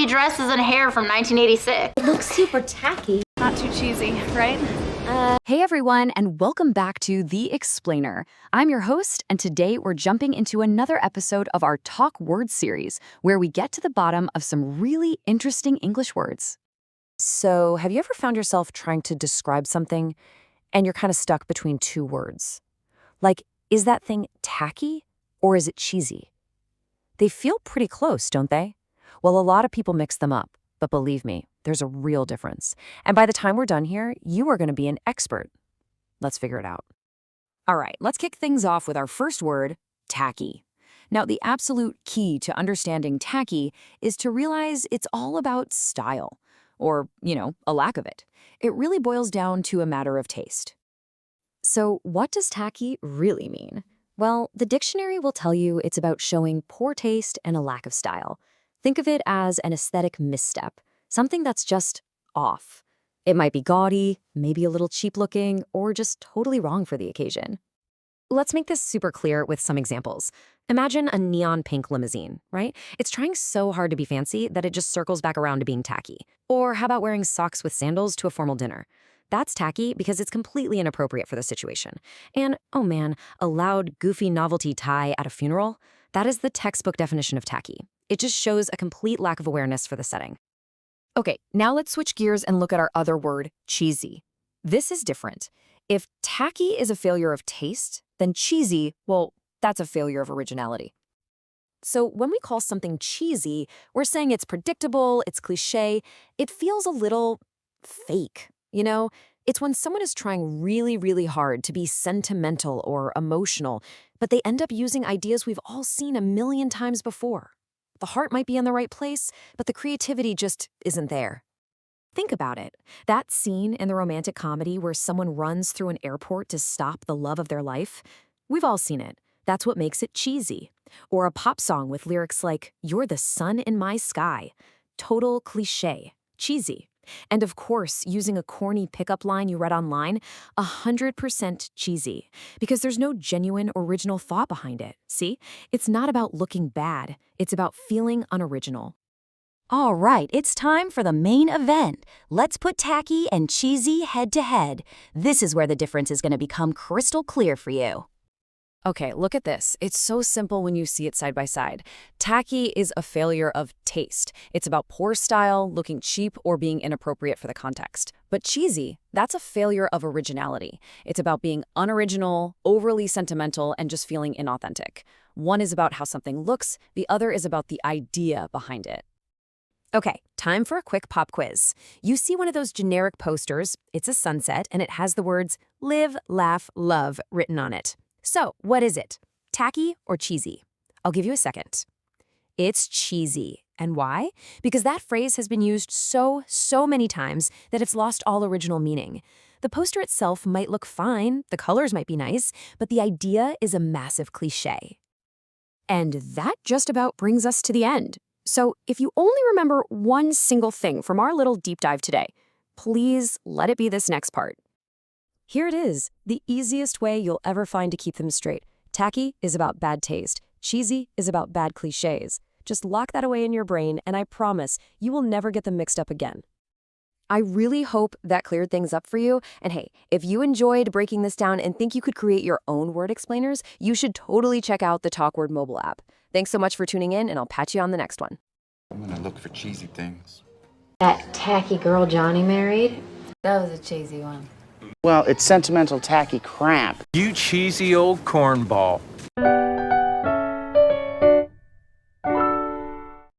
tacky dresses and hair from 1986. It looks super tacky. Not too cheesy, right? Hey everyone, and welcome back to The Explainer. I'm your host, and today we're jumping into another episode of our Talk Words series, where we get to the bottom of some really interesting English words. So, have you ever found yourself trying to describe something and you're kind of stuck between two words? Like, is that thing tacky or is it cheesy? They feel pretty close, don't they? Well, a lot of people mix them up, but believe me, there's a real difference. And by the time we're done here, you are going to be an expert. Let's figure it out. All right, let's kick things off with our first word, tacky. Now, the absolute key to understanding tacky is to realize it's all about style, or, a lack of it. It really boils down to a matter of taste. So, what does tacky really mean? Well, the dictionary will tell you it's about showing poor taste and a lack of style. Think of it as an aesthetic misstep, something that's just off. It might be gaudy, maybe a little cheap-looking, or just totally wrong for the occasion. Let's make this super clear with some examples. Imagine a neon pink limousine, right? It's trying so hard to be fancy that it just circles back around to being tacky. Or how about wearing socks with sandals to a formal dinner? That's tacky because it's completely inappropriate for the situation. And, oh man, a loud, goofy novelty tie at a funeral? That is the textbook definition of tacky. It just shows a complete lack of awareness for the setting. Okay, now let's switch gears and look at our other word, cheesy. This is different. If tacky is a failure of taste, then cheesy, well, that's a failure of originality. So when we call something cheesy, we're saying it's predictable, it's cliché, it feels a little fake, It's when someone is trying really, really hard to be sentimental or emotional, but they end up using ideas we've all seen a million times before. The heart might be in the right place, but the creativity just isn't there. Think about it. That scene in the romantic comedy where someone runs through an airport to stop the love of their life, we've all seen it. That's what makes it cheesy. Or a pop song with lyrics like, "You're the sun in my sky." Total cliché, cheesy. And of course, using a corny pickup line you read online, 100% cheesy, because there's no genuine original thought behind it. See? It's not about looking bad. It's about feeling unoriginal. All right, it's time for the main event. Let's put tacky and cheesy head to head. This is where the difference is going to become crystal clear for you. Okay, look at this. It's so simple when you see it side by side. Tacky is a failure of taste. It's about poor style, looking cheap, or being inappropriate for the context. But cheesy, that's a failure of originality. It's about being unoriginal, overly sentimental, and just feeling inauthentic. One is about how something looks, the other is about the idea behind it. Okay, time for a quick pop quiz. You see one of those generic posters, it's a sunset, and it has the words live, laugh, love written on it. So, what is it? Tacky or cheesy? I'll give you a second. It's cheesy. And why? Because that phrase has been used so many times that it's lost all original meaning. The poster itself might look fine, the colors might be nice, but the idea is a massive cliché. And that just about brings us to the end. So, if you only remember one single thing from our little deep dive today, please let it be this next part. Here it is, the easiest way you'll ever find to keep them straight. Tacky is about bad taste. Cheesy is about bad cliches. Just lock that away in your brain, and I promise you will never get them mixed up again. I really hope that cleared things up for you. And hey, if you enjoyed breaking this down and think you could create your own word explainers, you should totally check out the TalkWord mobile app. Thanks so much for tuning in, and I'll patch you on the next one. I'm gonna look for cheesy things. That tacky girl Johnny married? That was a cheesy one. Well, it's sentimental, tacky crap. You cheesy old cornball.